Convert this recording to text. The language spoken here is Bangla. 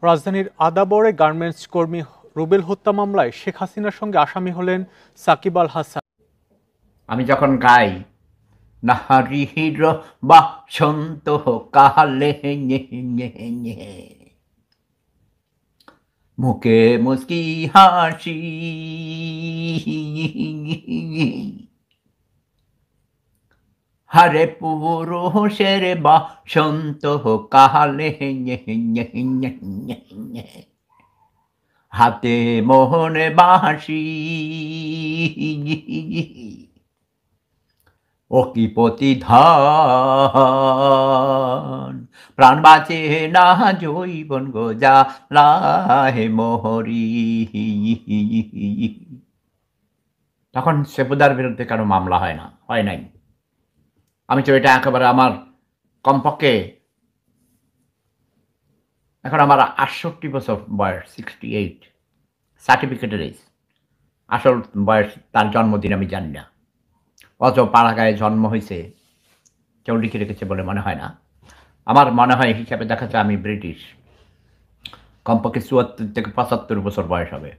রাজধানীর আদাবরে গার্মেন্টস কর্মী রুবেল হত্যা মামলায় শেখ হাসিনার সঙ্গে আসামি হলেন সাকিব আল হাসান। আমি যখন গাই নাহারির বাসন্ত কালে মুখে মুস্কি হাসি হরে পুরুষের বাসন্ত কালে হাতে মোহনে বাঁশি ও কি প্রতিধান প্রাণ বাঁচে না জৈবন গো জ্বালাহে মোহরি। তখন সেপুদার বিরুদ্ধে কারো মামলা হয় নাই। আমি তো এটা একেবারে আমার কমপক্ষে এখন আমার ৬৮ বছর বয়স, 68 সার্টিফিকেটের এজ। আসল বয়স তার জন্মদিন আমি জানি না। অত পাড়াগাঁয়ে জন্ম হয়েছে, কেউ লিখে রেখেছে বলে মনে হয় না। আমার মনে হয় হিসাবে দেখা যায় আমি ব্রিটিশ। কমপক্ষে ৭৪ থেকে ৭৫ বছর বয়স হবে।